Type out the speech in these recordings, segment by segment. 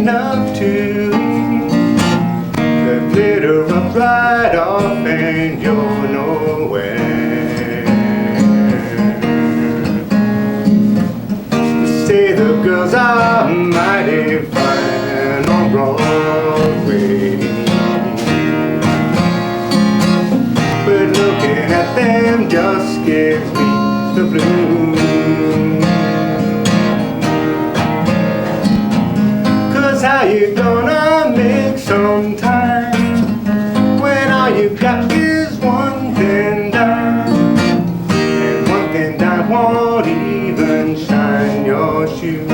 enough to the glitter of right off and you're nowhere. They say the girls are mighty fine on Broadway, but looking at them just gives me the blues. 'Cause how you gonna make some time when all you got is one thin dime, and one thin dime won't even shine your shoes?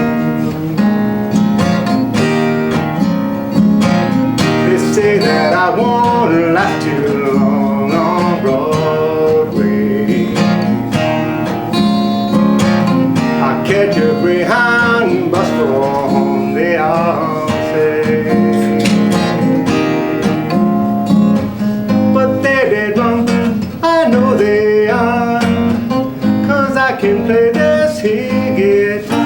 They say that I won't last too long on Broadway. I'll catch a Greyhound bus for home, they all say. But they're dead wrong, I know they are, 'cause I can play this here guitar,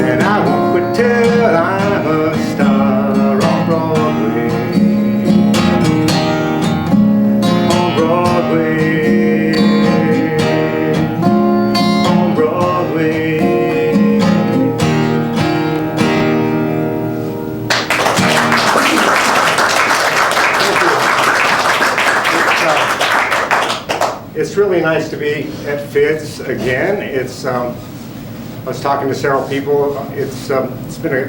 and I won't quit till I'm a star on Broadway. On Broadway. On Broadway. It's really nice to be at Fiddlers again. I was talking to several people. It's been a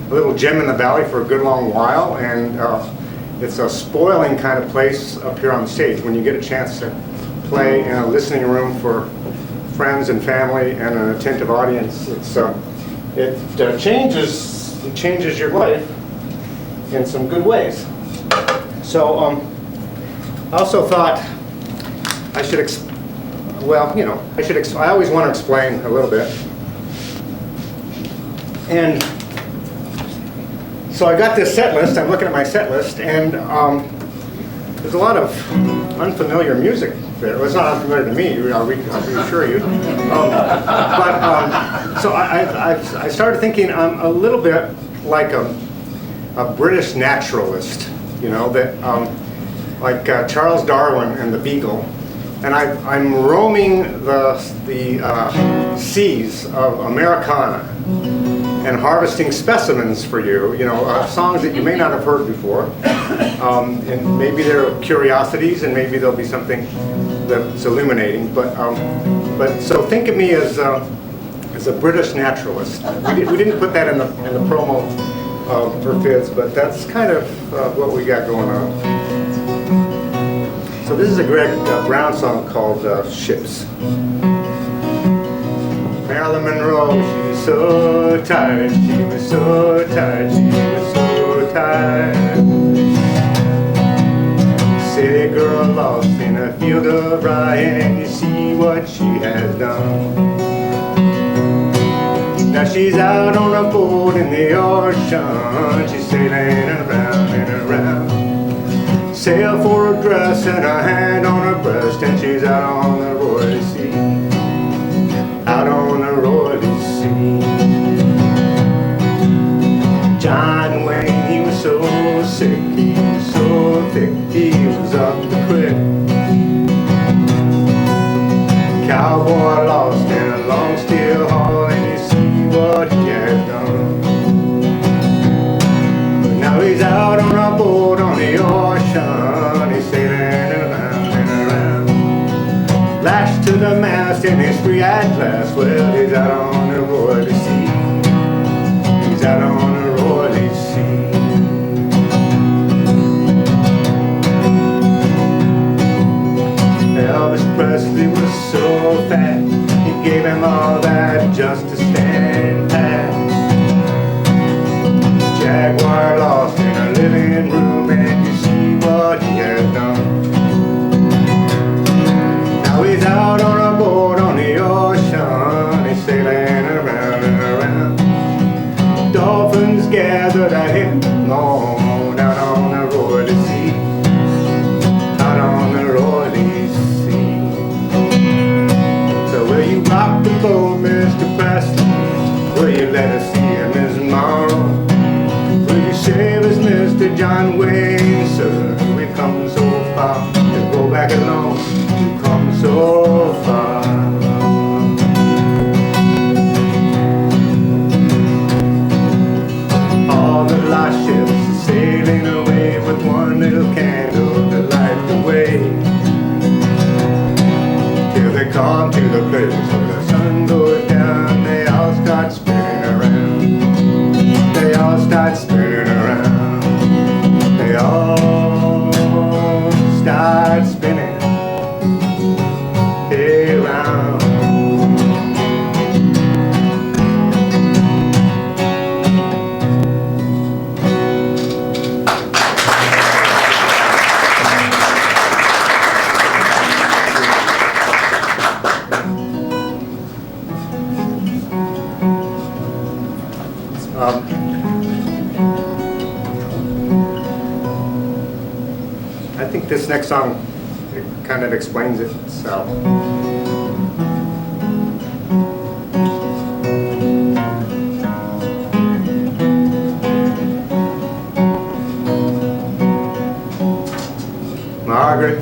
little gem in the valley for a good long while, and it's a spoiling kind of place up here on stage when you get a chance to play in a listening room for friends and family and an attentive audience. It changes your life in some good ways. So I also thought I should, I always want to explain a little bit. And so I got this set list, I'm looking at my set list, and there's a lot of unfamiliar music there. Well, it's not unfamiliar to me, I'll reassure you. So I started thinking I'm a little bit like a British naturalist, like Charles Darwin and the Beagle. And I'm roaming the seas of Americana and harvesting specimens for you, songs that you may not have heard before. And maybe they're curiosities, and maybe there'll be something that's illuminating. But so think of me as a British naturalist. We didn't put that in the promo for Fizz, but that's kind of what we got going on. So this is a Greg Brown song called Ships. Marilyn Monroe, she was so tired, she was so tired, she was so tired. City girl lost in a field of rye, and you see what she has done. Now she's out on a boat in the ocean, she's sailing around and around. Sail for a dress and a hand on her breast, and she's out on the roily sea, out on the roily sea. John Wayne, he was so sick, he was so thick, he was up to quit. Cowboy lost in a long steel hall, and you see what he has done. But now he's out on a boat on the ocean, he's sailing around and around. Lashed to the mast and he's free at last. Well, he's out on the roily sea, he's out on the roily sea. Elvis Presley was so fat, he gave him all that just to stand pat. Jaguar lost in a living room, and you see what he has done. Now he's out on a boat on the ocean, he's sailing around and around. Dolphins gathered at him long out on the roily sea, out on the roily sea. So will you rock the boat, Mr. Presley? Will you let us see him, Miss Mom? start spinning around. They all start spinning around. I think this next song, it kind of explains it, so. Margaret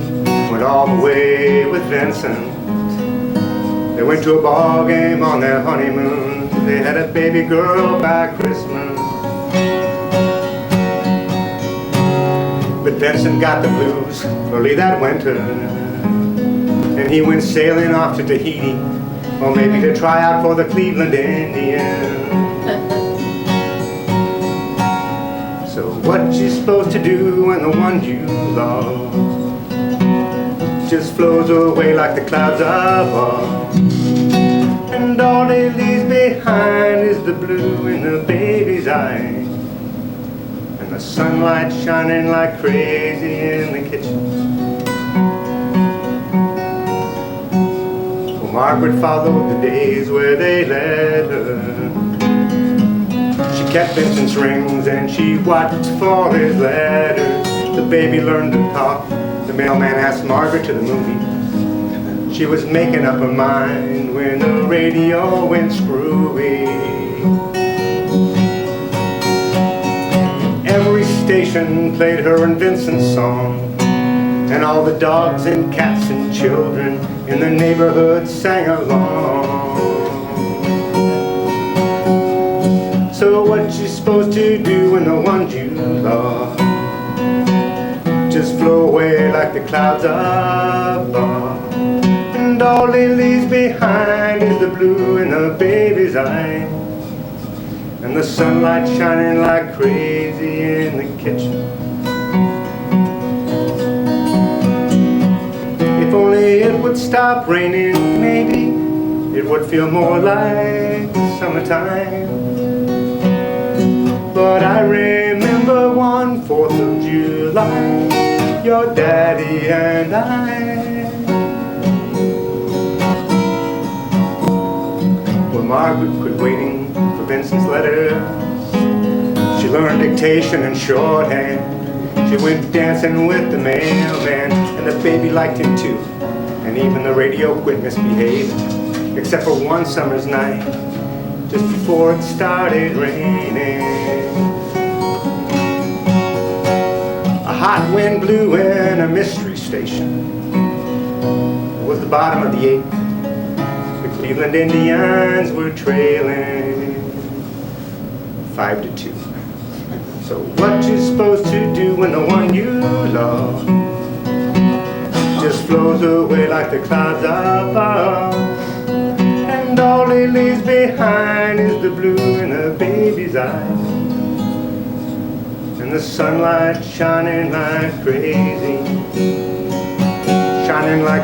went all the way with Vincent. They went to a ball game on their honeymoon. They had a baby girl by Christmas. But Vincent got the blues early that winter, and he went sailing off to Tahiti, or maybe to try out for the Cleveland Indians. So what you supposed to do when the one you love just flows away like the clouds above, and all it leaves behind is the blue in the baby's eye, the sunlight shining like crazy in the kitchen. Well, Margaret followed the days where they led her. She kept Vincent's rings and she watched for his letters. The baby learned to talk. The mailman asked Margaret to the movie. She was making up her mind when the radio went screwy. Every station played her and Vincent's song, and all the dogs and cats and children in the neighborhood sang along. So what you supposed to do when the ones you love just flow away like the clouds above, and all it leaves behind is the blue in the baby's eye, and the sunlight shining like crazy in the kitchen. If only it would stop raining, maybe it would feel more like summertime. But I remember one 4th of July, your daddy and I. Well, Margaret quit waiting for Vincent's letters. She learned dictation and shorthand. She went dancing with the mailman, and the baby liked him too. And even the radio quit misbehaving, except for one summer's night, just before it started raining. A hot wind blew in a mystery station. It was the bottom of the 8th. The Cleveland Indians were trailing 5-2. So what you supposed to do when the one you love just flows away like the clouds above, and all it leaves behind is the blue in the baby's eyes, and the sunlight shining like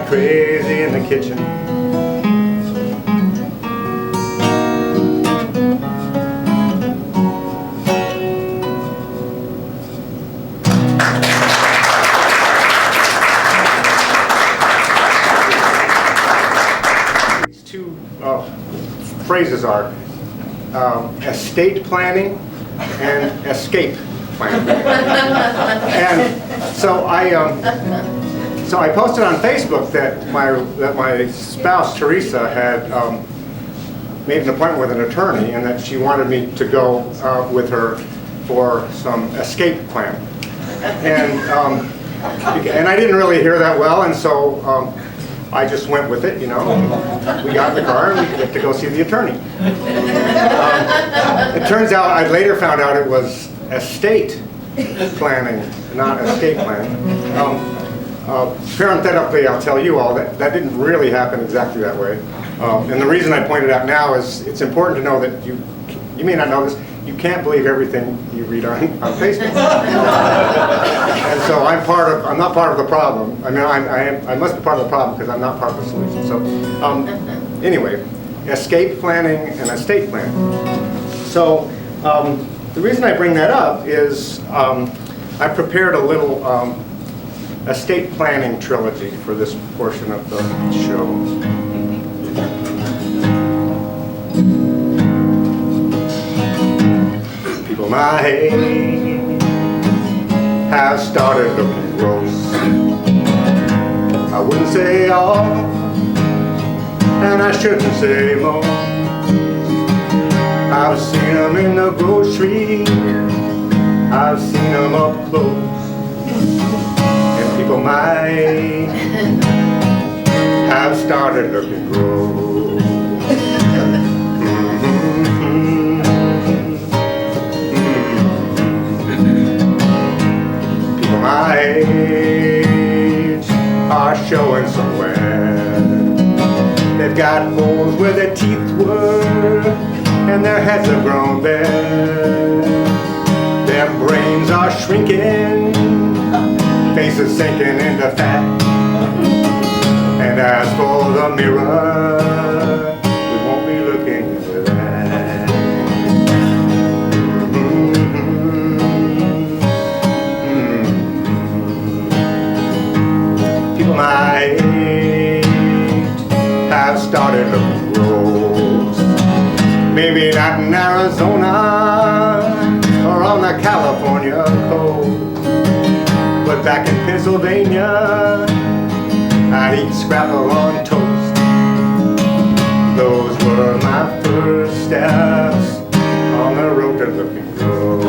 crazy in the kitchen. Phrases are estate planning and escape planning. And so I posted on Facebook that my spouse Teresa had made an appointment with an attorney, and that she wanted me to go with her for some escape plan. And I didn't really hear that well, and so I just went with it, you know. We got in the car and we went to go see the attorney. It turns out, I later found out it was estate planning, not escape planning. Parenthetically, I'll tell you all that didn't really happen exactly that way. And the reason I point it out now is it's important to know that you may not know this. you can't believe everything you read on Facebook. And so I'm not part of the problem. I mean, I must be part of the problem because I'm not part of the solution. So anyway, escape planning and estate planning. So the reason I bring that up is I prepared a little estate planning trilogy for this portion of the show. People my age have started looking gross. I wouldn't say all, and I shouldn't say more. I've seen them in the grocery, I've seen them up close. And people my age have started looking gross. People my age are showing somewhere. They've got holes where their teeth were, and their heads have grown bare. Their brains are shrinking, faces sinking into fat. And as for the mirror, we won't be looking into that. People my age have started looking gross. Maybe not in Arizona or on the California coast, but back in Pennsylvania, I'd eat scrapple on toast. Those were my first steps on the road to looking gross.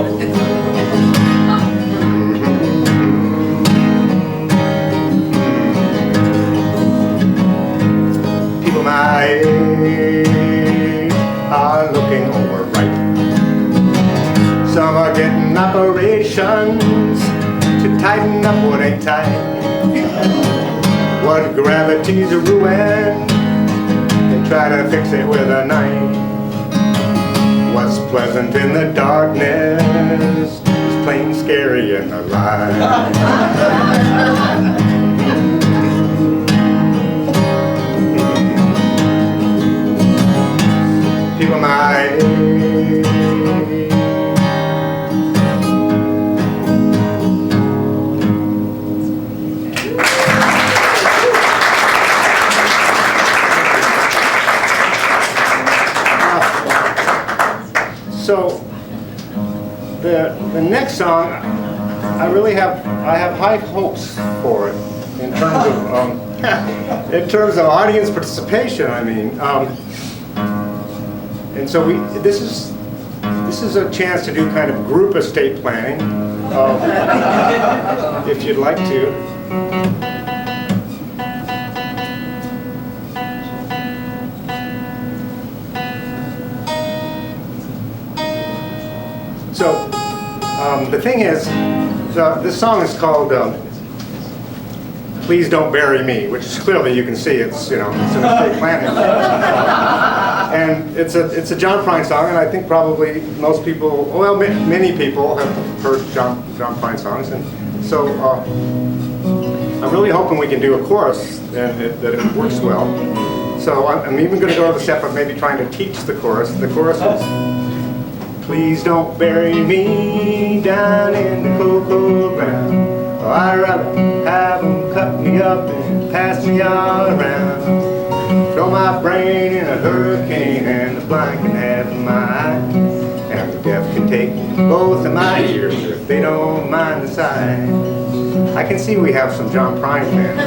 People my age are looking over right. Some are getting operations to tighten up what ain't tight. What gravity's a ruin, they try to fix it with a knife. What's pleasant in the darkness is plain scary in the light. People my age So the next song, I have high hopes for it in terms of audience participation. I mean, and so this is a chance to do kind of group estate planning, if you'd like to. So the thing is, this song is called "Please Don't Bury Me," which is clearly, you can see, it's an estate planning, and it's a John Prine song, and I think probably most people, well, many people have heard John Prine songs, and so I'm really hoping we can do a chorus and that it works well. So I'm even going to go to the step of maybe trying to teach the chorus. The chorus is, "Please don't bury me down in the cocoa ground. Oh, I'd rather have them cut me up and pass me all around. Throw my brain in a hurricane and the blind can have my eye. And the deaf can take both of my ears if they don't mind the sight." I can see we have some John Prine fans.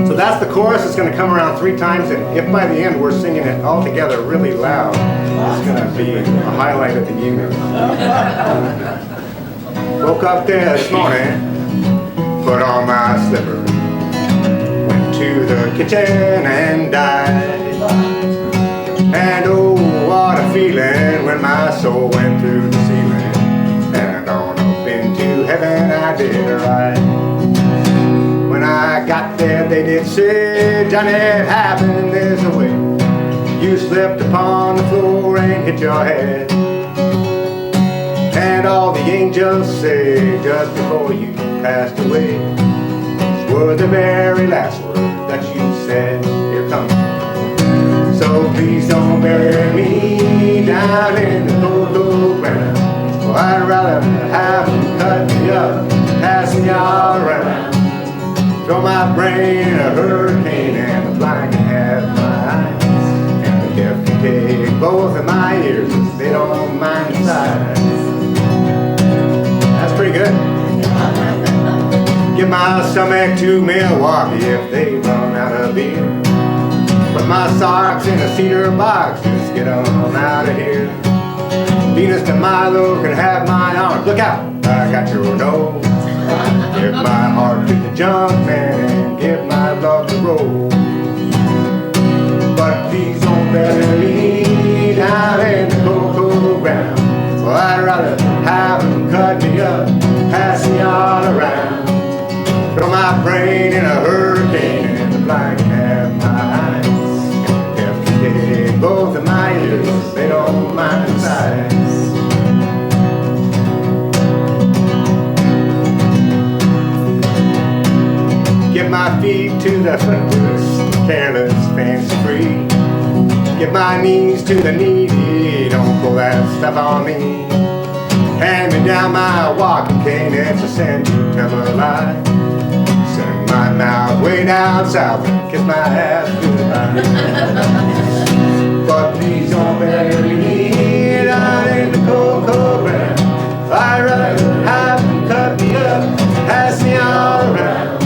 So that's the chorus. It's going to come around 3 times, and if by the end we're singing it all together really loud, it's going to be a highlight of the evening. Woke up this morning, put on my slippers, went to the kitchen and died. And oh, what a feeling when my soul went through the ceiling, and on up into heaven I did right. When I got there, they did say, "Johnny, it happened this way. You slipped upon the floor plane hit your head. And all the angels say just before you passed away, these were the very last words that you said. Here comes. So please don't bury me down in the cold, cold ground. Well, I'd rather have them cut me up, pass me all around, throw my brain in a hurricane, and the blind can have my eyes, and the deaf can take both of my ears if they don't mind the size. That's pretty good. Give my stomach to Milwaukee if they run out of beer. Put my socks in a cedar box, just get on out of here. Venus de Milo can have my arms. Look out, I got your nose. Give my heart to the junk man and give my love to roll. But please don't bury me down in the cold, cold ground. Well, I'd rather have them cut me up, pass me all around, throw my brain in a hurricane, and the blind can have my eyes, and the deaf can take both of my ears, they don't mind the size. Give my feet to the footless, careless, fancy free. Give my knees to the needy, don't pull that stuff on me. Hand me down my walking cane, it's a sin to tell a lie. Sing my mouth way down south and kiss my ass goodbye. But please don't bury me down in the cold, cold ground. I'd rather have them cut me up, pass me all around,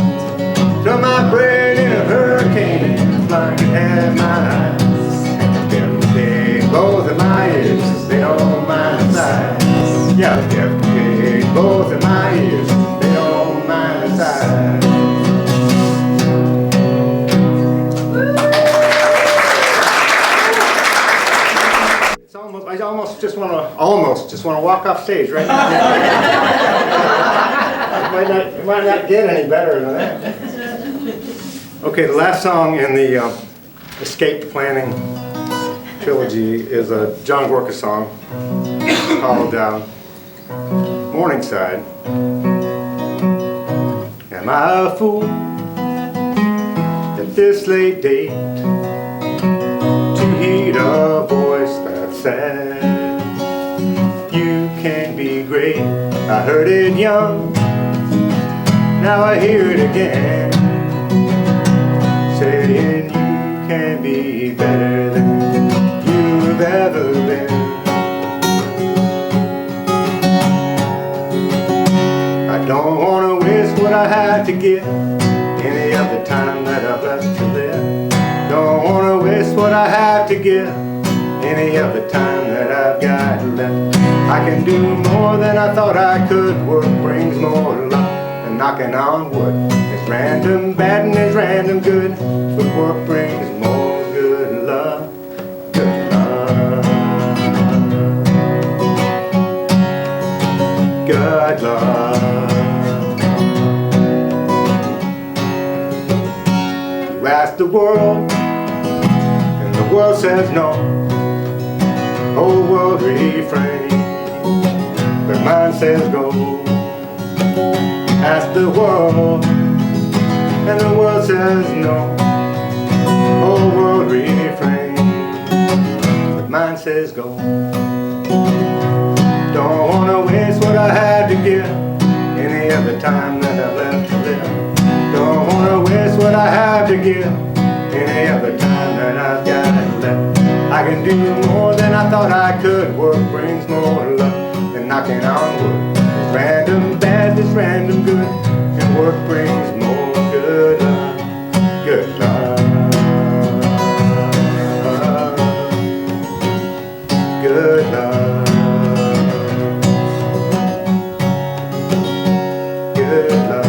throw my brain in a hurricane, and the blind can have my eyes, and the deaf can take both of my ears, they don't mind the size. Yeah, the deaf can take both of my ears, they don't mind the size. I almost just want to walk off stage right now. It might not get any better than that. Okay, the last song in the Escape Planning trilogy is a John Gorka song called Morningside. Am I a fool at this late date to heed a voice that said you can be great? I heard it young, now I hear it again, saying you can be better than you've ever been. I don't want to waste what I had to give, any of the time that I've left to live. Don't want to waste what I have to give, any of the time that I've got left. I can do more than I thought I could. Work brings more luck than knocking on wood. It's random bad and it's random good, but work brings more good luck. Good luck. Good luck. You ask the world, and the world says no. Whole world refrain, but mine says go. Ask the world, and the world says no. Whole world refrain, but mine says go. Don't wanna waste what I had to give, any of the time that I've left to live. Don't wanna waste what I have to give, any of the time that I've got left. I can do more than I thought I could. Work brings more luck than knocking on wood. It's random bad, it's random good, and work brings more good luck. Good luck. Good luck. Good luck.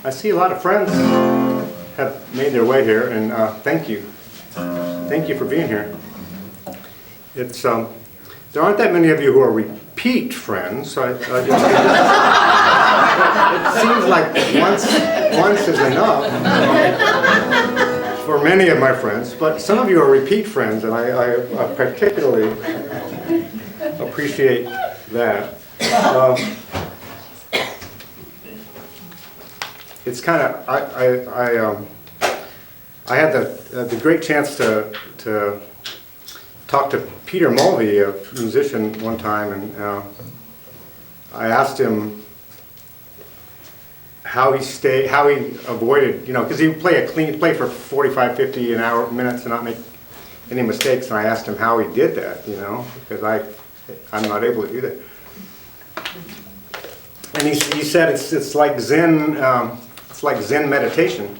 I see a lot of friends have made their way here, and thank you. Thank you for being here. It's there aren't that many of you who are repeat friends, so it seems like once is enough for many of my friends, but some of you are repeat friends, and I particularly appreciate that. It's kind of I had the great chance to talk to Peter Mulvey, a musician, one time, and I asked him how he avoided, because he would play for 45, 50 minutes and not make any mistakes, and I asked him how he did that, because I'm not able to do that. And he said it's like Zen, meditation,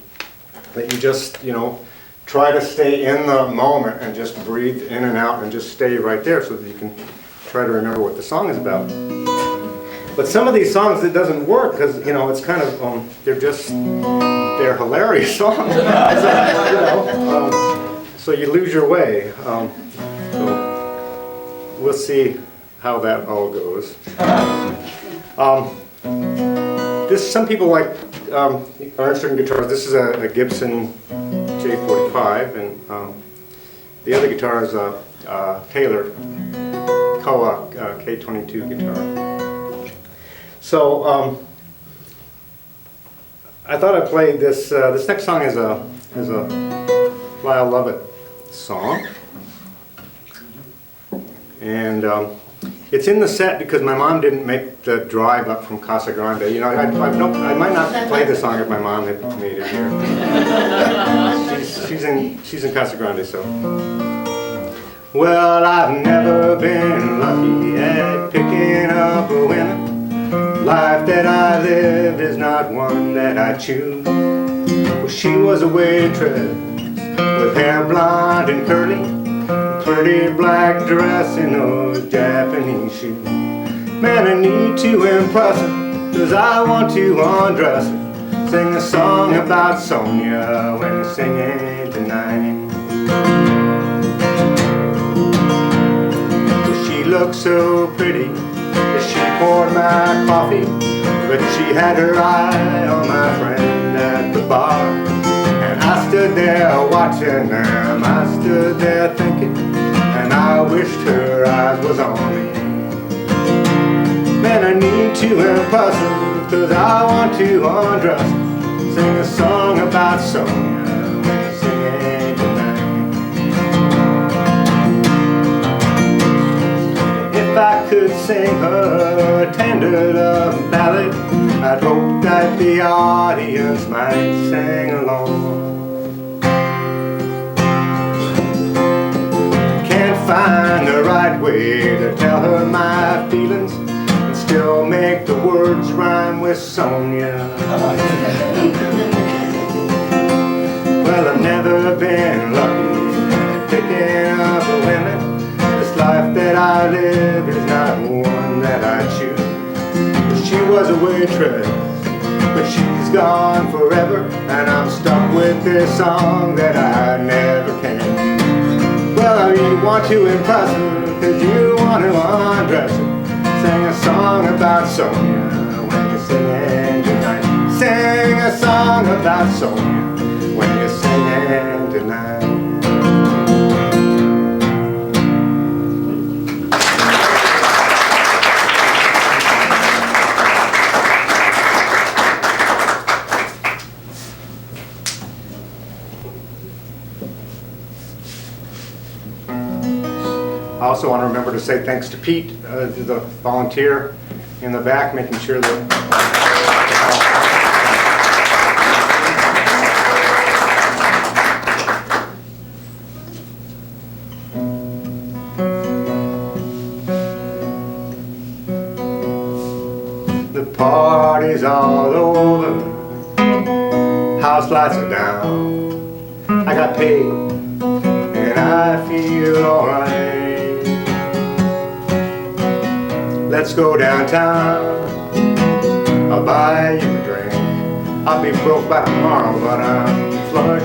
that you just, try to stay in the moment and just breathe in and out and just stay right there so that you can try to remember what the song is about. But some of these songs, it doesn't work because, it's kind of, they're hilarious songs. So you lose your way. So we'll see how that all goes. Some people like are interested in guitars. This is a Gibson J45, and the other guitar is a Taylor Koa K22 guitar. So I thought I'd play this. This next song is a Lyle Lovett song, and it's in the set because my mom didn't make the drive up from Casa Grande. I might not play the song if my mom had made it here. She's in Casa Grande, so. Well, I've never been lucky at picking up women. Life that I live is not one that I choose. Well, she was a waitress with hair blonde and curly, pretty black dress and those Japanese shoes. Man, I need to impress her, 'cause I want to undress her. Sing a song about Sonia when you're singing tonight. Well, she looked so pretty as she poured my coffee, but she had her eye on my friend at the bar. And I stood there watching them, I stood there thinking, and I wished her eyes was on me. Man, I need to impress her, 'cause I want to undress her. Sing a song about Sonia when you're singing tonight. If I could sing her a tender love ballad, I'd hope that the audience might sing along. Find the right way to tell her my feelings and still make the words rhyme with Sonia. Well, I've never been lucky at picking up women. This life that I live is not one that I choose. She was a waitress, but she's gone forever, and I'm stuck with this song that I never can use. Well, you want to impress her, 'cause you want to undress her. Sing a song about Sonia when you're singing tonight. Sing a song about Sonia when you're singing tonight. I also want to remember to say thanks to Pete, the volunteer in the back, making sure that the party's all over, house lights are down, I got paid and I feel alright. Let's go downtown, I'll buy you a drink. I'll be broke by tomorrow, but I'm flush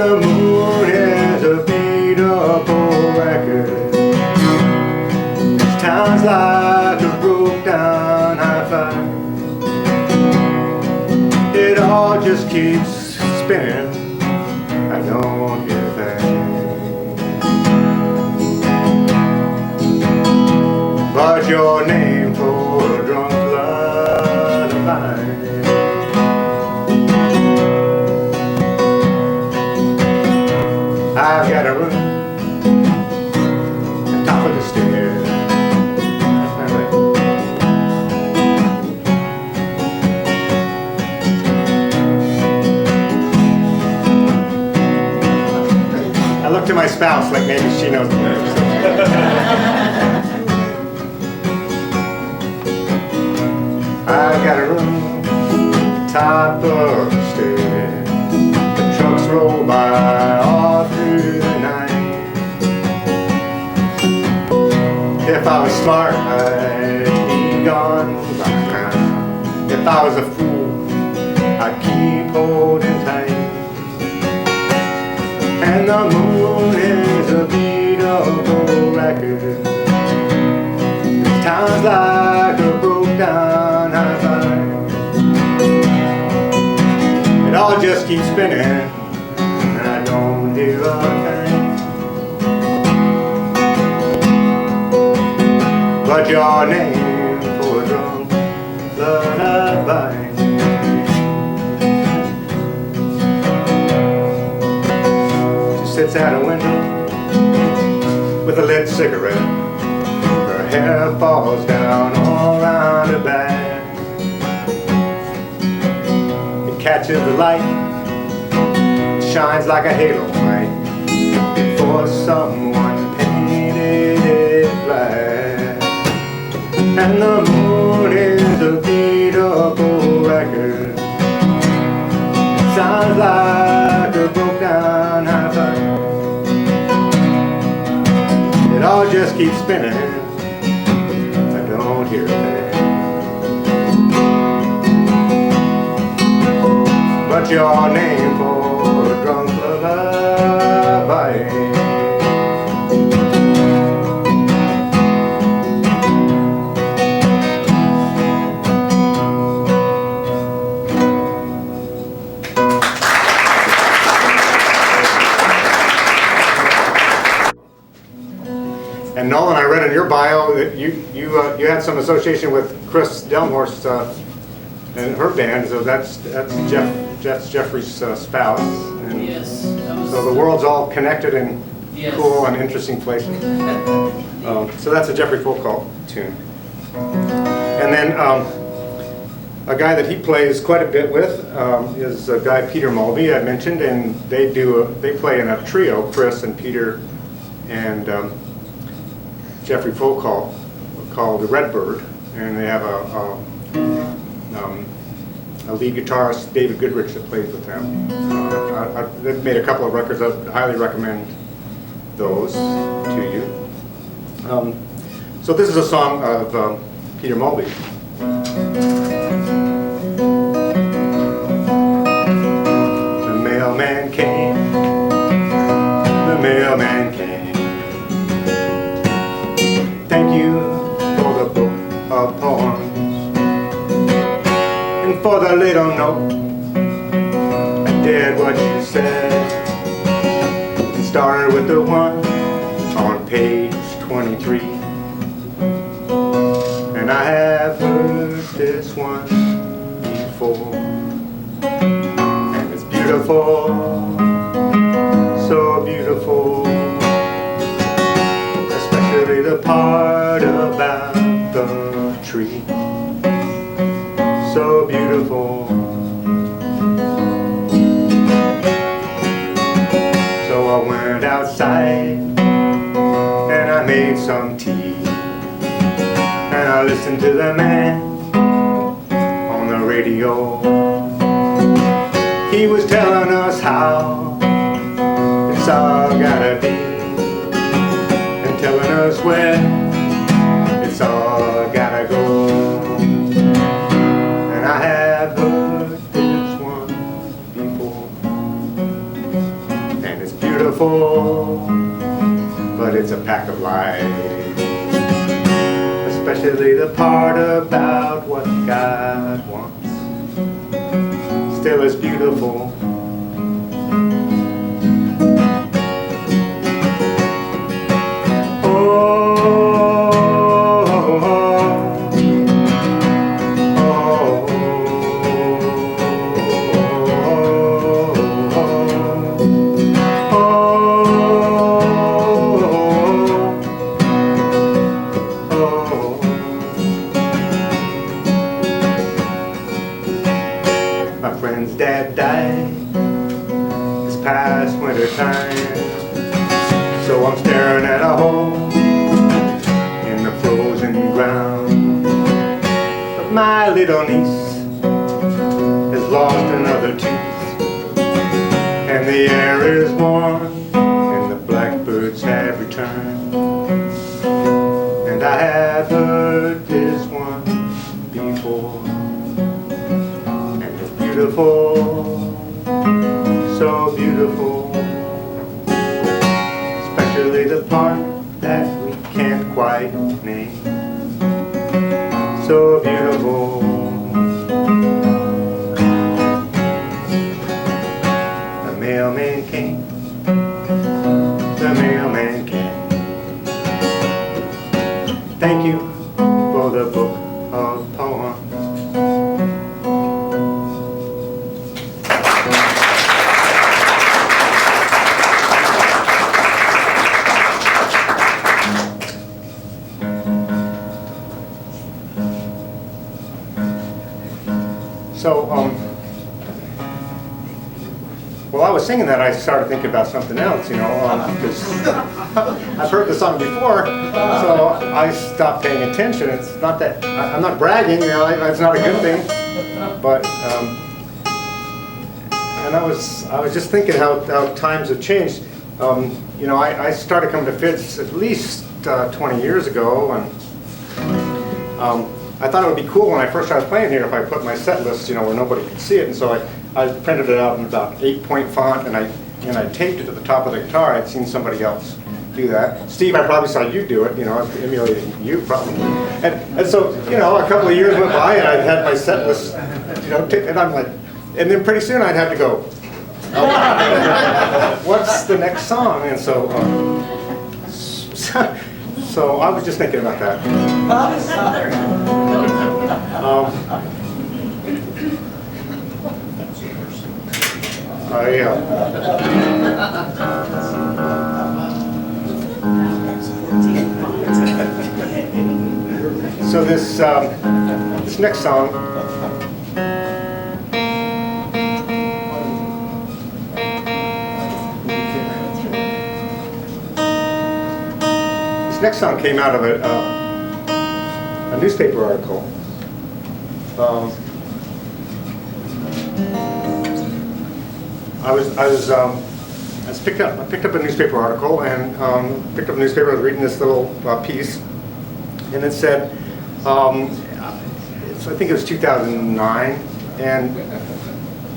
the moon is a beat-up-old record. This town's like a broke-down hi-fi. It all just keeps spinning. I don't hear a thing but your name for a drunk lullaby. I've got a room at the top of the stairs. That's my way. I look to my spouse like maybe she knows the lyrics. I've got a room at the top of the stairs. The trucks roll by all through the night. If I was smart, I'd be gone by now. If I was a fool, I'd keep holding tight. And the moon is a beat-up-old record. This town's like a broke-down hi-fi. It all just keeps spinning, and I don't do a thing but your name for a drunk lullaby. She sits at a window with a lit cigarette. Her hair falls down all around her back. It catches the light, it shines like a halo light before someone painted it black. And the moon is a beat-up-old record. It sounds like a broke-down hi-fi. It all just keeps spinning. I don't hear a thing but your name for a drunk lullaby. And Nolan, I read in your bio that you had some association with Chris Delmhorst and her band, so that's Jeffrey's spouse. And Yes. so the world's all connected in Yes. cool and interesting places. So that's a Jeffrey Folcall tune. And then a guy that he plays quite a bit with is a guy Peter Mulvey I mentioned, and they play in a trio, Chris and Peter and Jeffrey Folcall, called the Redbird, and they have a lead guitarist, David Goodrich, that plays with them. They've made a couple of records. I highly recommend those to you. So this is a song of Peter Mulvey. The mailman came, the mailman came. Thank you for the book of poems and for the little note. I did what you said and started with the one on page 23. And I have heard this one before, and it's beautiful, so beautiful. Especially the part about the tree, so beautiful. So I went outside and I made some tea, and I listened to the man on the radio. He was telling us how it's all gotta be, telling us where it's all gotta go. And I have heard this one before, especially the part about what God wants, still is beautiful. My friend's dad died this past winter time, so I'm staring at a hole in the frozen ground. But my little niece has lost another tooth, and the air is warm, and the blackbirds have returned. And I have heard this one before, beautiful, so beautiful, especially the part that we can't quite name, so beautiful. The mailman came, the mailman came. Thank you for the book of poems. So, while I was singing that, I started thinking about something else, you know, because I've heard the song before, so I stopped paying attention. It's not that, I'm not bragging, you know, it's not a good thing, but, and I was just thinking how times have changed. You know, I started coming to Fiddlers at least 20 years ago, and I thought it would be cool when I first started playing here if I put my set list, you know, where nobody could see it, and so I printed it out in about 8-point font, and I taped it to the top of the guitar. I'd seen somebody else do that. Steve, I probably saw you do it, you know, emulating you probably. And so, you know, a couple of years went by, and I had my set list, you know, and I'm like, and then pretty soon I'd have to go, what's the next song? And so, so I was just thinking about that. So this next song, came out of a newspaper article. I picked up a newspaper article and picked up a newspaper. I was reading this little piece, and it said, I think it was 2009, and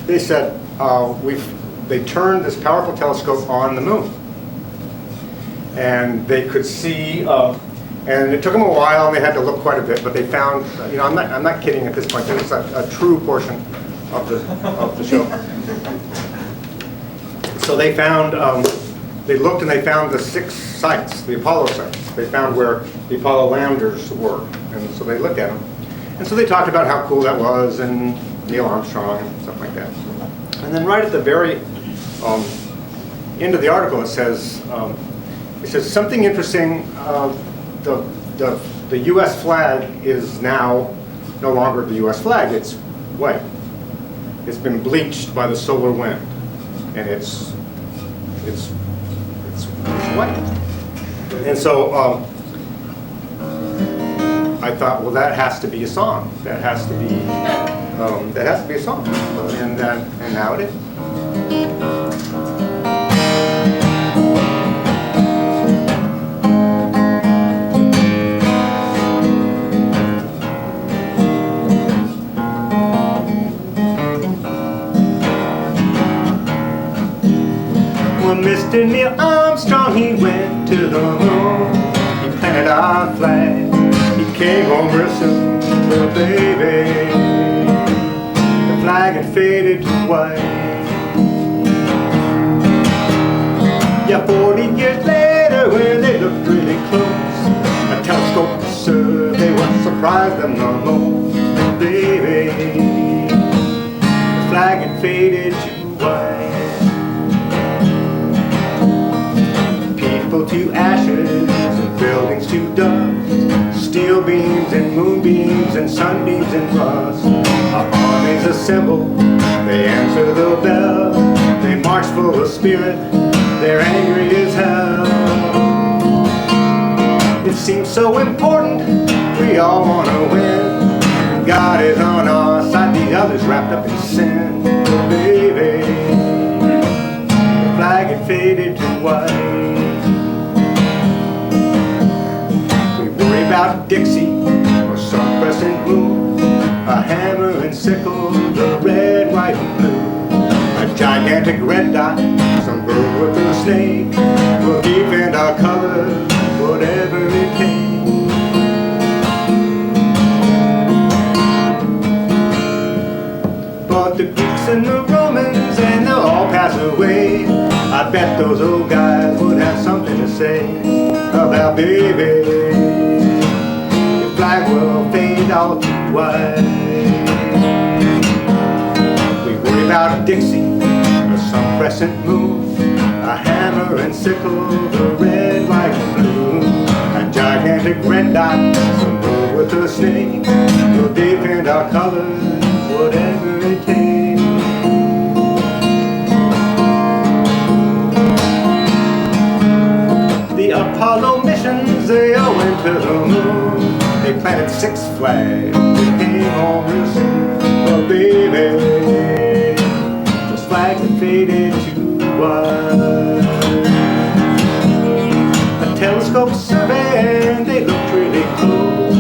they said they turned this powerful telescope on the moon, and they could see. And it took them a while, and they had to look quite a bit, but they found. You know, I'm not kidding at this point. This is a true portion of the show. So they found, they looked and they found the 6 sites, the Apollo sites. They found where the Apollo landers were, and so they looked at them. And so they talked about how cool that was, and Neil Armstrong and stuff like that. And then right at the very end of the article, it says something interesting. The U.S. flag is now no longer the U.S. flag. It's white. It's been bleached by the solar wind, and it's white. And so I thought, well, that has to be a song. That has to be a song. And now it is. Well, Mr. Neil Armstrong, he went to the moon. He planted our flag. He came home real soon. Well, baby, the flag had faded to white. Yeah, 40 years later, when they looked really close, a telescope survey what surprised them the most. Baby, the flag had faded to white. People to ashes and buildings to dust, steel beams and moonbeams and sunbeams and rust. Our armies assemble, they answer the bell, they march full of spirit, they're angry as hell. It seems so important, we all want to win. God is on our side, the others wrapped up in sin. But baby, the flag had faded to white. We worry about Dixie or some crescent moon, a hammer and sickle, the red, white, and blue, a gigantic red dot, some bird with a snake. We'll defend our colors, whatever it takes. But the Greeks and the Romans, and they'll all pass away. I bet those old guys would have something to say about baby, the flag will fade all too white. We worry about Dixie or some crescent moon, a hammer and sickle, the red, white, and blue, a gigantic red dot, some bird with a snake. We'll defend our colors, whatever it takes. The Apollo missions, they all went to the moon. They planted 6 flags, they came home real soon. But baby, those flags had faded to white. A telescope survey, and they looked really close.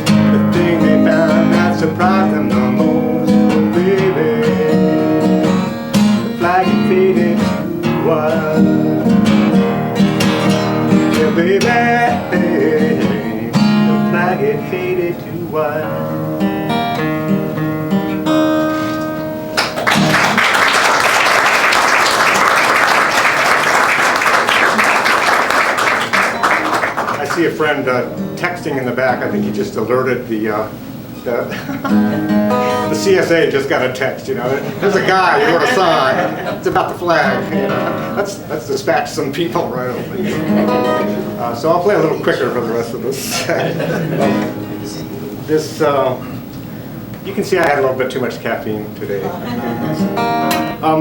The thing they found that surprised them the most. But baby, the flag had faded to white. Yeah, baby, the flag had faded to white. I see a friend texting in the back. I think he just alerted the CSA just got a text, you know. There's a guy who wrote a song. It's about the flag. You know. Let's dispatch some people right over. So I'll play a little quicker for the rest of this. You can see I had a little bit too much caffeine today.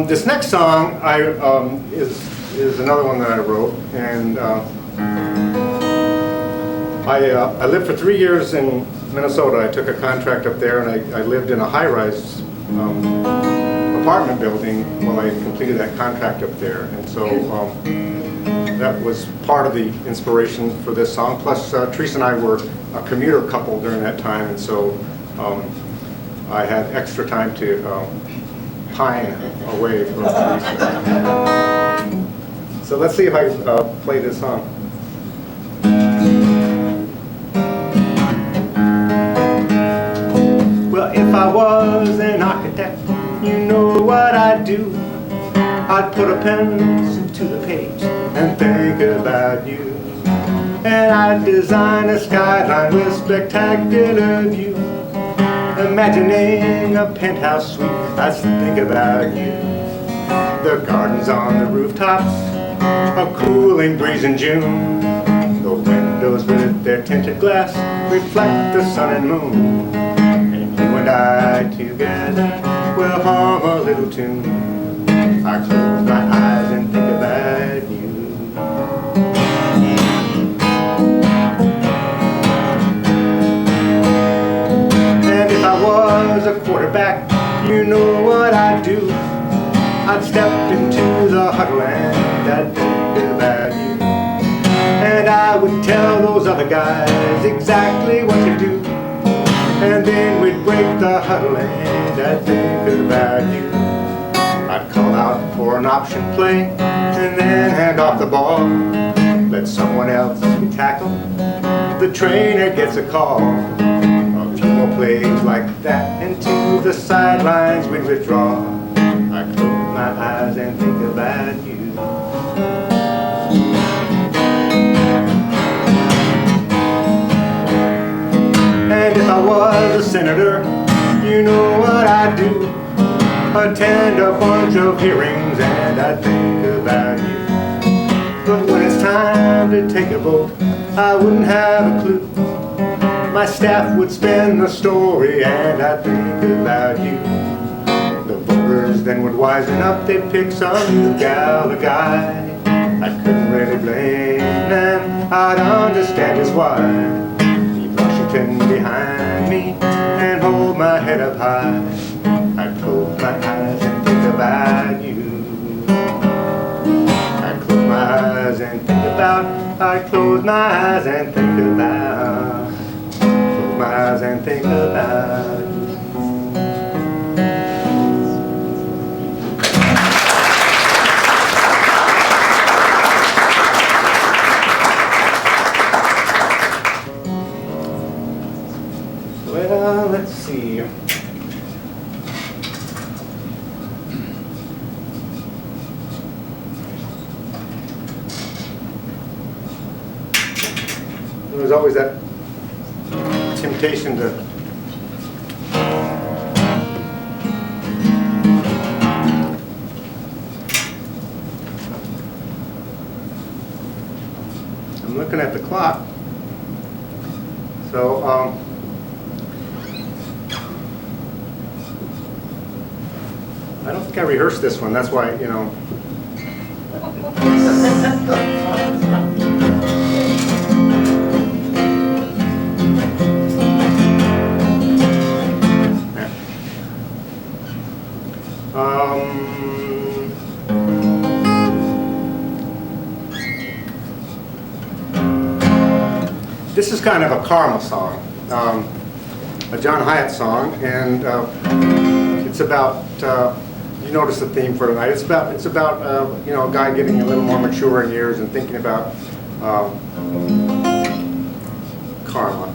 This next song is another one that I wrote, and I lived for 3 years in Minnesota. I took a contract up there, and I lived in a high-rise apartment building while I completed that contract up there. And so that was part of the inspiration for this song. Plus, Teresa and I were a commuter couple during that time, and so I had extra time to pine away from Teresa. So let's see if I play this song. Well, if I was an architect, you know what I'd do. I'd put a pencil to the page and think about you. And I'd design a skyline with spectacular view. Imagining a penthouse suite, I'd think about you. The gardens on the rooftops, a cooling breeze in June. The windows with their tinted glass reflect the sun and moon. And you and I together will hum a little tune. I close my eyes and think about you. And if I was a quarterback, you know what I'd do. I'd step into the huddle and I'd think about you. And I would tell those other guys exactly what to do. And then we'd break the huddle and I'd think about you. I'd call out for an option play and then hand off the ball. let someone else be tackled. The trainer gets a call. A few more plays like that, and to the sidelines we'd withdraw. I close my eyes and think about you. And if I was a senator, you know what I'd do. Attend a bunch of hearings and I'd think about you. But when it's time to take a vote, I wouldn't have a clue. My staff would spin the story and I'd think about you. The voters then would wisen up, they'd pick some new gal or guy. I couldn't really blame them, I'd understand just why. Keep Washington behind me and hold my head up high. I'd close my eyes and think about you. I'd close my eyes and think about, I'd close my eyes and think about, close my eyes and think about you. Well, let's see. There's always that temptation to I'm looking at the clock, so I don't think I rehearsed this one. That's why, you know. This is kind of a karma song, a John Hyatt song, and it's about. You notice the theme for tonight. It's about you know, a guy getting a little more mature in years and thinking about karma.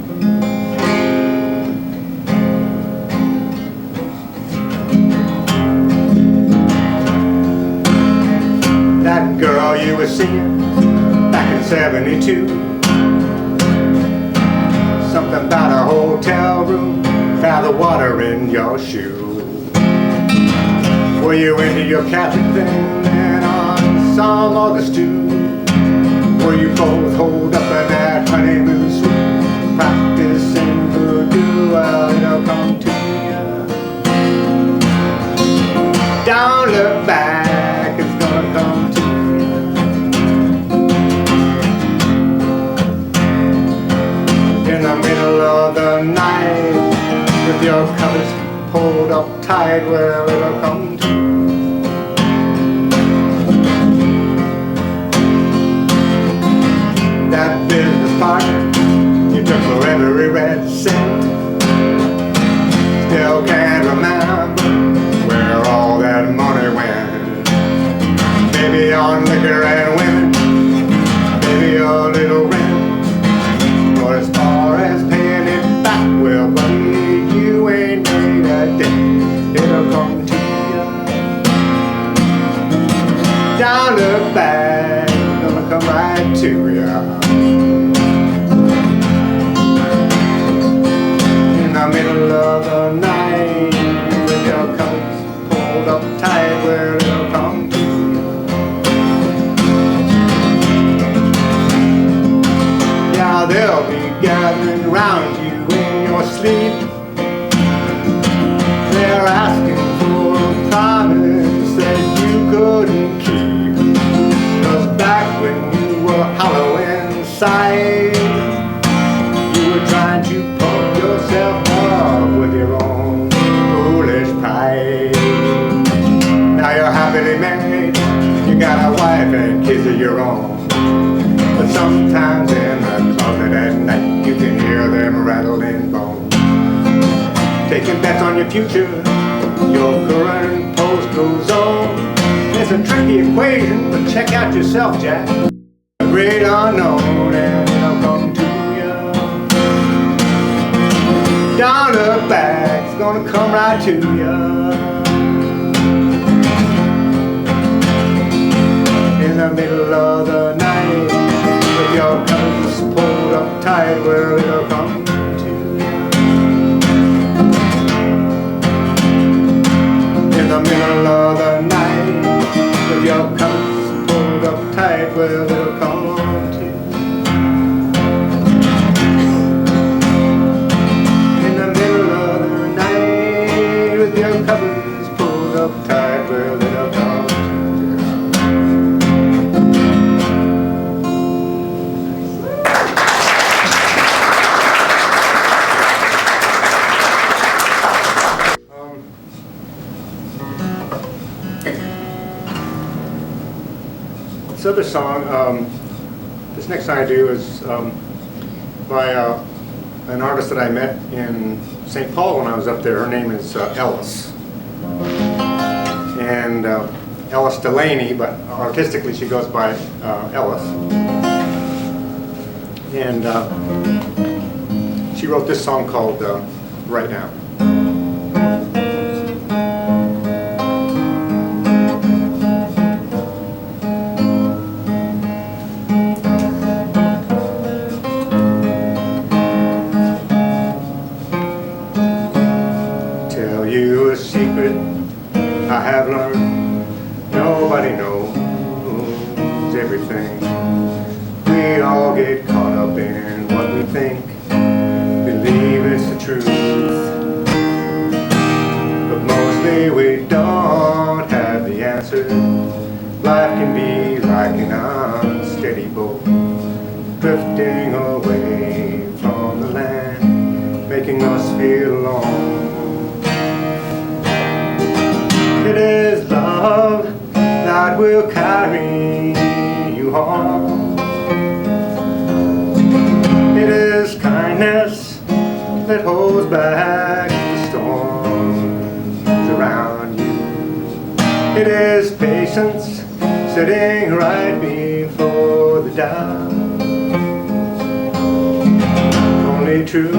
That girl you were seeing back in '72. Something about a hotel room, found the water in your shoe. Were you into your Catholic thing and on some other stew? Were you both holed up in that honeymoon suite, practicing voodoo? Well, it'll come to you. Don't look back, it's gonna come to you. In the middle of the night, with your covers pulled up tight, well, it'll come to you. That business partner you took for every red cent, still can't remember where all that money went. Maybe on liquor and women, maybe a little rent, but as far as paying it back, well, buddy, you ain't made a dent. It'll come to you. Down the back, gonna come right to ya. In the middle of the night, with your covers pulled up tight, well, it'll come to you. Yeah, they'll be gathering round you in your sleep. They're asking for a promise that you couldn't keep. 'Cause back when you were hollow inside, you were trying to pump yourself up with your own foolish pride. Now you're happily married, you got a wife and kids of your own. But sometimes in the closet at night, you can hear them rattling bones. Taking bets on your future, your current post goes on. It's a tricky equation, but check out yourself, Jack. great unknown, and it'll come to you. Down the back, it's gonna come right to you. In the middle of the night, with your covers pulled up tight, well, it'll come to you. In the middle of the night, with your covers pulled up tight, well, it'll come to you. In the middle of the night, with your covers pulled up tight, well, it'll come to you. This other song, this next song I do is by an artist that I met in St. Paul when I was up there. Her name is Ellis. And Ellis Delaney, but artistically she goes by Ellis. And she wrote this song called Right Now. You a secret I have learned. Nobody knows everything. We all get caught up in what we think, believe it's the truth, but mostly we don't have the answer. Life can be like an unsteady boat, drifting away from the land, making us feel alone. It is love that will carry you home. It is kindness that holds back the storms around you. It is patience sitting right before the doubt. Only truth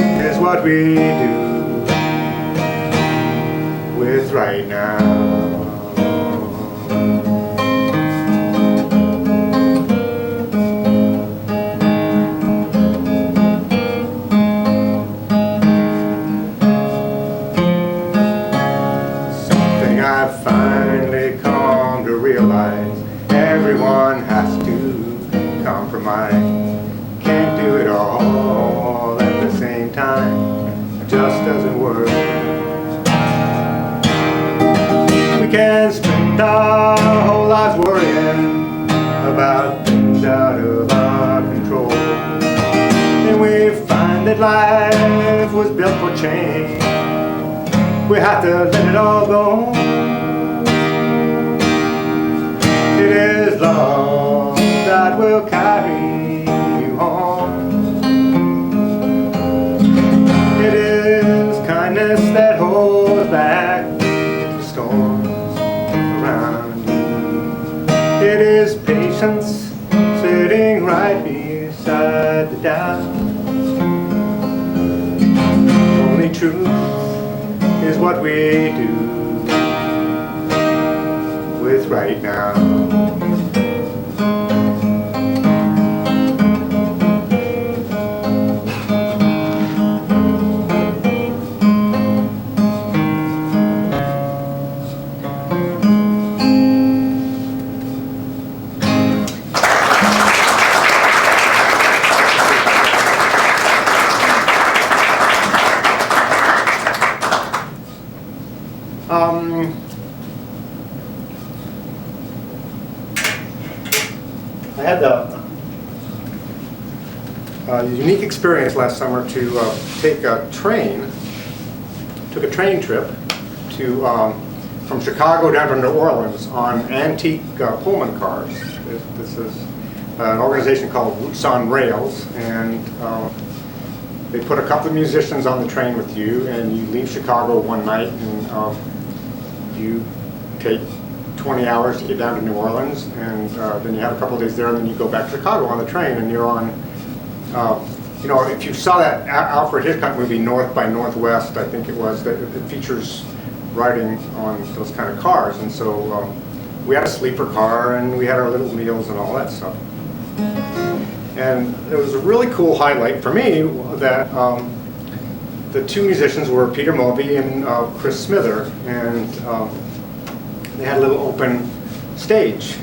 is what we do with right now. Something I've finally come to realize, everyone has to compromise. Can't do it all at the same time, it just doesn't work. We can spend our whole lives worrying about things out of our control. And we find that life was built for change. We have to let it all go. It is love that will carry you home. It is kindness that holds back the storm. It is patience sitting right beside the doubt. Only truth is what we do with right now. I had the unique experience last summer to take a train. Took a train trip to from Chicago down to New Orleans on antique Pullman cars. This is an organization called Roots on Rails, and they put a couple of musicians on the train with you, and you leave Chicago one night, and you take 20 hours to get down to New Orleans, and then you have a couple of days there, and then you go back to Chicago on the train, and you're on, you know, if you saw that Alfred Hitchcock movie, North by Northwest, I think it was, that it features riding on those kind of cars, and so we had a sleeper car, and we had our little meals and all that stuff. And it was a really cool highlight for me that the two musicians were Peter Mulvey and Chris Smither, and they had a little open stage.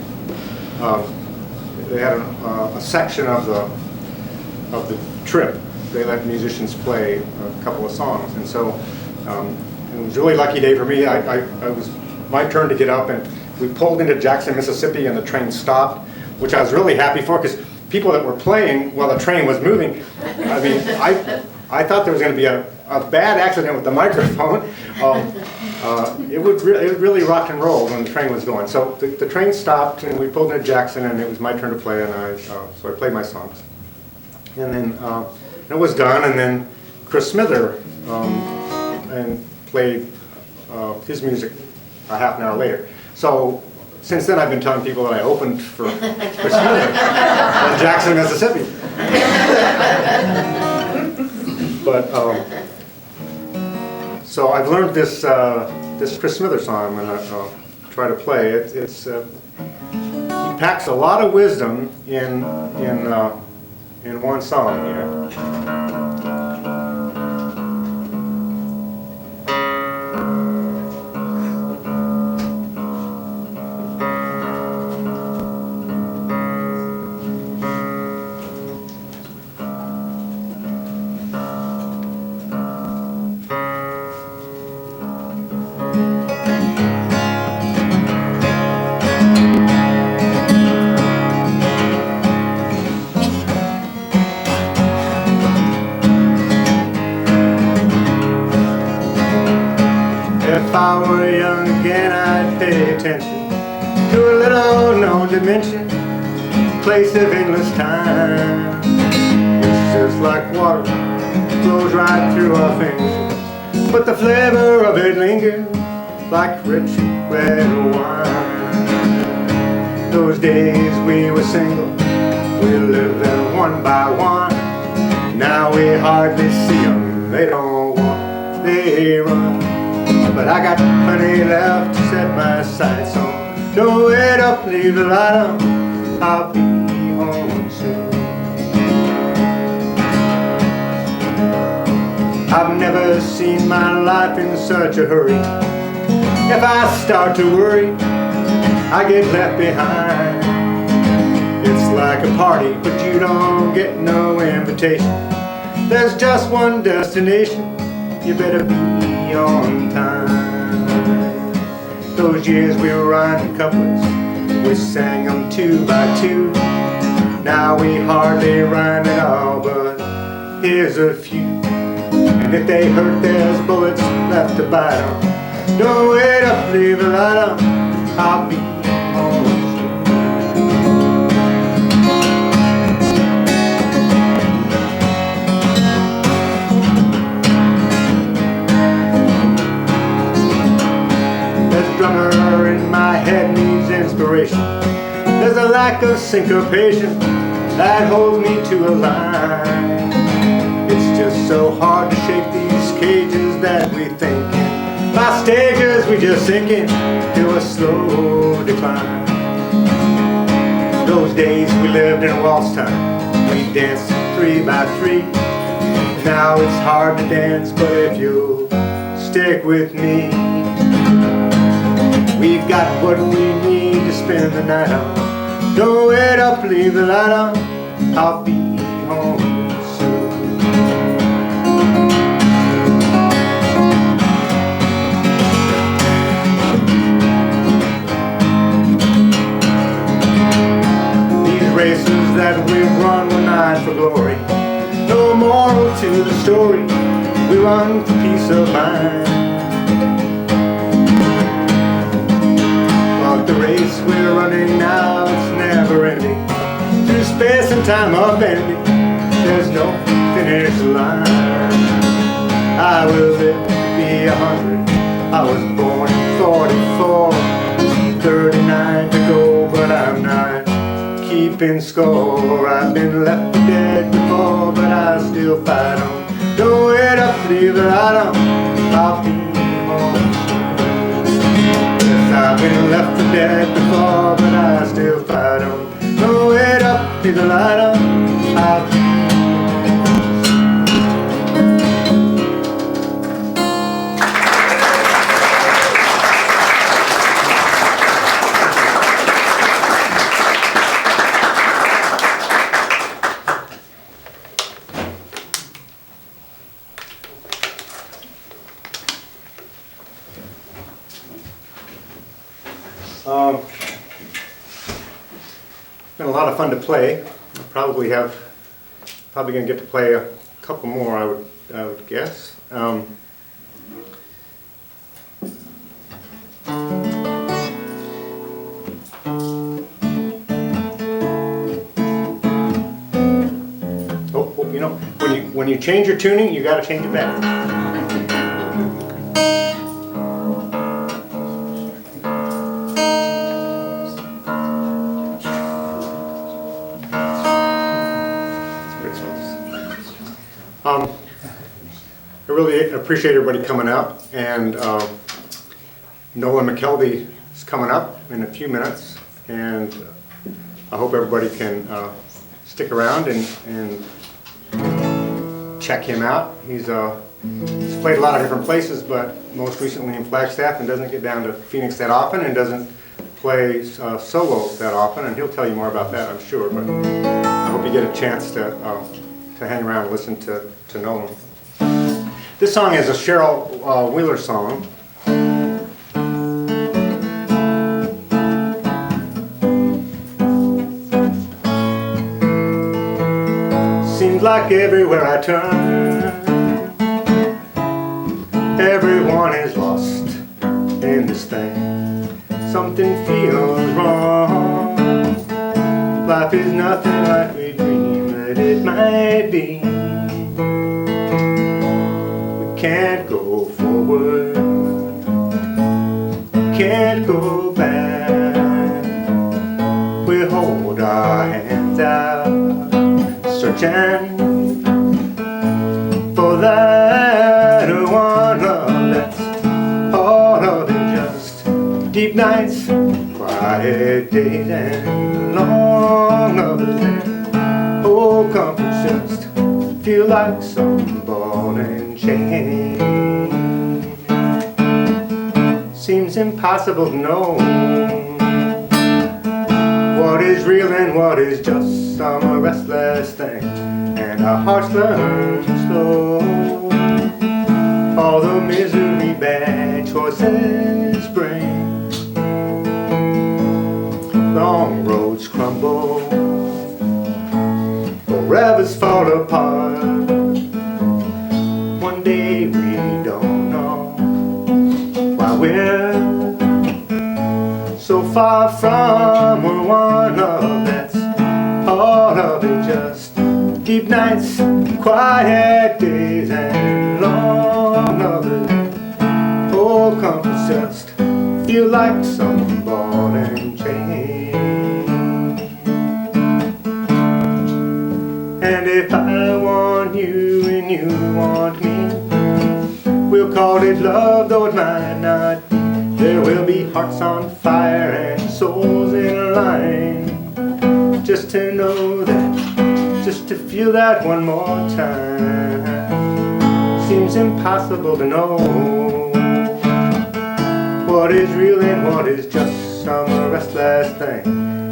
They had a section of the trip. They let musicians play a couple of songs, and so it was a really lucky day for me. It was my turn to get up, and we pulled into Jackson, Mississippi, and the train stopped, which I was really happy for, because people that were playing while the train was moving, I mean, I thought there was going to be a bad accident with the microphone. It really rocked and rolled when the train was going. So the train stopped, and we pulled into Jackson, and it was my turn to play, and so I played my songs. And then it was done, and then Chris Smither and played his music a half an hour later. So since then, I've been telling people that I opened for Chris Smither in Jackson, Mississippi. But so I've learned this this Chris Smither song. I'm gonna try to play it. It's he packs a lot of wisdom in one song here. If I were young again, I'd pay attention to a little known dimension, place of endless time. It's just like water, flows right through our fingers, but the flavor of it lingers like rich red wine. Those days we were single, we lived them one by one. Now we hardly see them, they don't walk, they run. But I got plenty left to set my sights on. Don't wait up, leave the light on, I'll be home soon. I've never seen my life in such a hurry. If I start to worry, I get left behind. It's like a party, but you don't get no invitation. There's just one destination, you better be on time. Those years we were writing couplets, we sang them two by two. Now we hardly rhyme at all, but here's a few. And if they hurt, there's bullets left to bite on. Don't wait up, leave the light on, I'll be home soon. Drummer in my head needs inspiration. There's a lack of syncopation that holds me to a line. It's just so hard to shake these cages that we think in. By stages we just sink into a slow decline. Those days we lived in waltz time, we danced 3 by 3. Now it's hard to dance, but if you'll stick with me, we've got what we need to spend the night on. Don't wait up, leave the light on, I'll be home soon. These races that we've run were not for glory. No moral to the story, we run for peace of mind. The race we're running now, it's never ending. Through space and time upending, there's no finish line. I will live to be 100. I was born in 44, 30 keeping score. I've been left for dead before, but I still fight on. Don't wait up, leave the light on, I'll be home. Yes, I've been left for dead before, but I still fight on. Don't wait up, leave the light on, I'll be home. It's been a lot of fun to play. I probably going to get to play a couple more. I would guess. You know, when you change your tuning, you got to change it back. I really appreciate everybody coming out, and Nolan McKelvey is coming up in a few minutes, and I hope everybody can stick around and check him out. He's played a lot of different places, but most recently in Flagstaff, and doesn't get down to Phoenix that often, and doesn't play solo that often, and he'll tell you more about that, I'm sure. But I hope you get a chance to hang around and listen to Nolan. This song is a Cheryl Wheeler song. Seems like everywhere I turn, everyone is lost in this thing. Something feels wrong. Life is nothing like we dreamed that it might be. Can't go forward, can't go back. We hold our hands out, searching for that one love that's all of it. Just deep nights, quiet days, and long others. And oh, comforts just feel like some ball and chain. Seems impossible to know what is real and what is just some restless thing, and our hearts learn slow. All the misery bad choices bring. Long roads crumble, forevers fall apart. One day we don't know why we're so far from one love that's all of it. Just deep nights, quiet days, and long others. Oh, comforts just feel like some ball and chain. And if I want you and you want me, we'll call it love, though it might not be. There will be hearts on fire and souls in line, just to know that, just to feel that one more time. Seems impossible to know what is real and what is just some restless thing,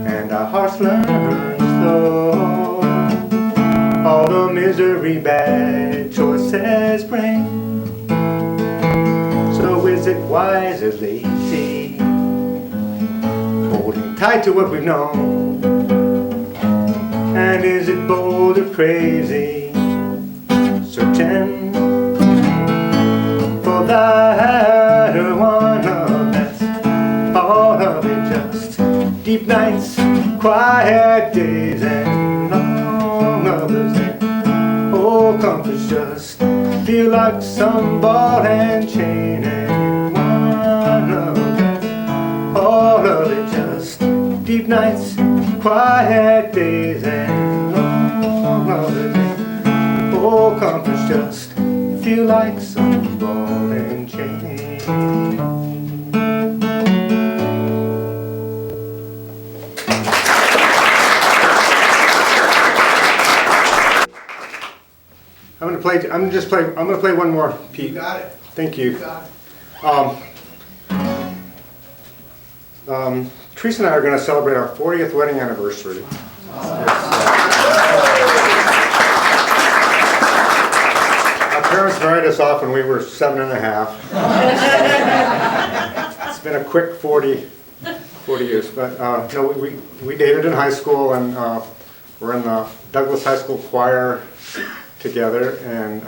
and our hearts learn slow. All the misery bad choices bring. So is it wise or lazy, holding tight to what we've known? And is it bold or crazy, searching for that one love that's all of it? Just deep nights, quiet days, and long others. Oh, comforts just feel like some ball and chain, and one love that's all of it. Just deep nights, quiet days and long hours, and full comforts just feel like some ball and chain. I'm gonna play one more, Pete. You got it. Thank you. You got it. Teresa and I are going to celebrate our 40th wedding anniversary. Our parents married us off when we were 7.5. It's been a quick 40 years, but no, we dated in high school, and we're in the Douglas High School choir together, and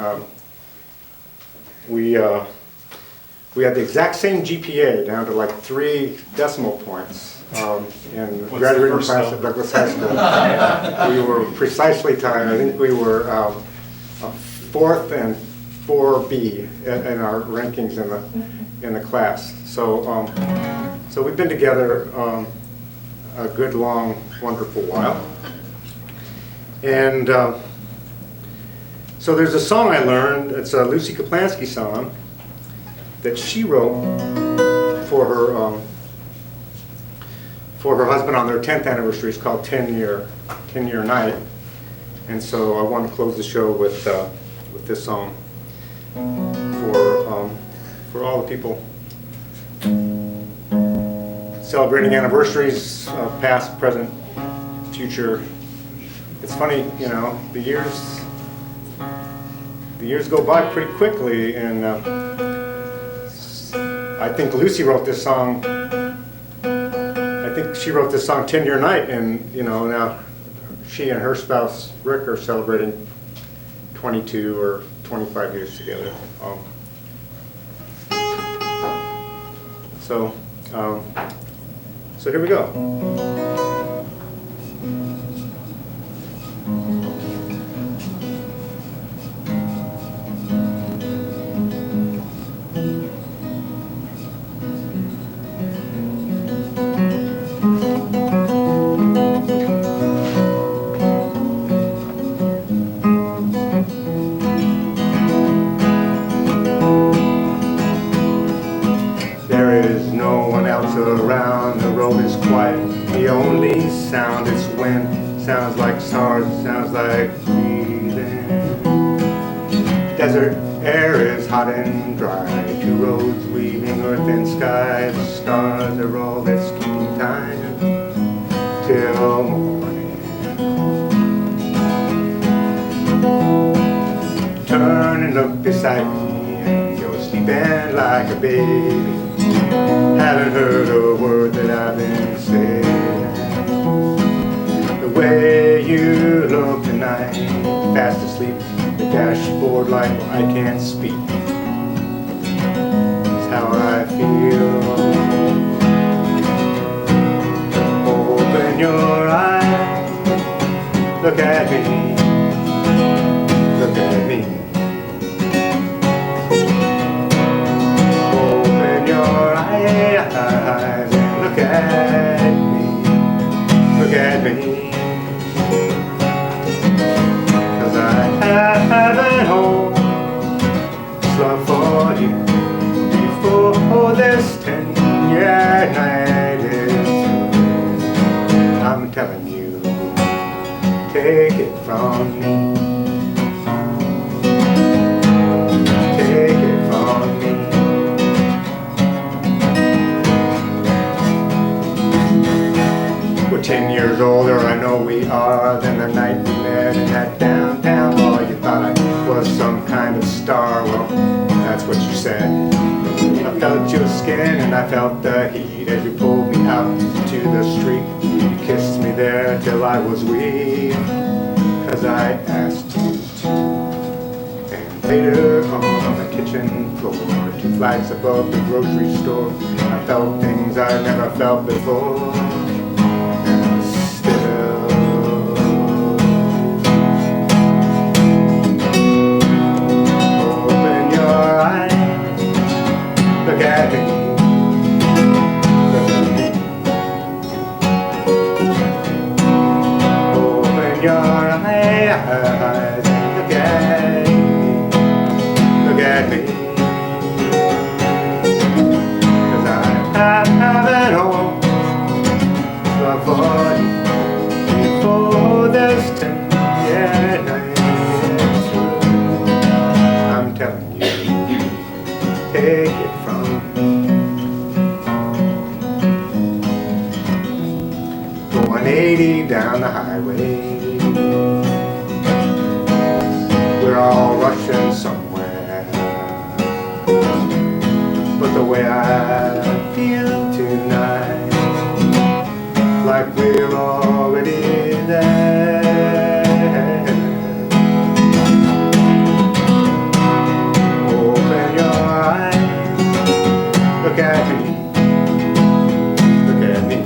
we had the exact same GPA down to like 3 decimal points in graduating class at Douglas High School. We were precisely timed. I think we were 4th and 4B in our rankings in the class. So so we've been together a good, long, wonderful while. And so there's a song I learned. It's a Lucy Kaplansky song that she wrote for her husband on their 10th anniversary. It's called 10-Year Night. And so I want to close the show with this song for all the people celebrating anniversaries, past, present, future. It's funny, you know, the years go by pretty quickly, and I think Lucy wrote this song. I think she wrote this song 10-Year Night, and you know, now she and her spouse Rick are celebrating 22 or 25 years together. So here we go. Around, the road is quiet, the only sound is wind, sounds like stars, sounds like breathing. Desert air is hot and dry, 2 roads weaving earth and sky. The stars are all that's keeping time till morning. Turn and look beside me, and you're sleeping like a baby. Haven't heard a word that I've been saying. The way you look tonight, fast asleep, the dashboard light, I can't speak. It's how I feel. Open your eyes, look at me, look at me. Eyes and look at me, 'cause I haven't hoped love for you before this 10-year night is through. I'm telling you, take it from me, take it from me. We're 10 years older, I know we are, than the night we met in that downtown bar. You thought I was some kind of star, well, that's what you said. I felt your skin and I felt the heat as you pulled me out to the street. You kissed me there till I was weak, 'cause I asked you to. And later on the kitchen floor, 2 flights above the grocery store, I felt things I never felt before. Look at me, look at me. been home for you before this time. Yeah, it's true. I'm telling you, take it from me. Going 80 down the highway, we're all rushing somewhere, but the way I feel tonight, like we're already there. Open your eyes, look at me, look at me.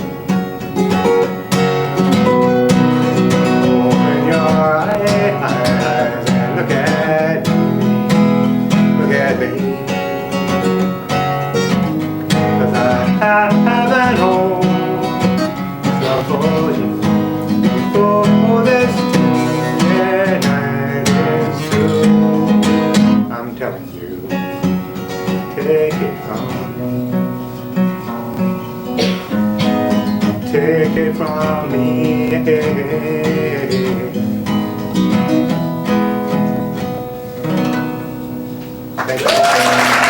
Open your eyes and look at me, look at me. 'Cause I haven't home for you before this night is through. I'm telling you, take it from me. Take it from me. Thank you.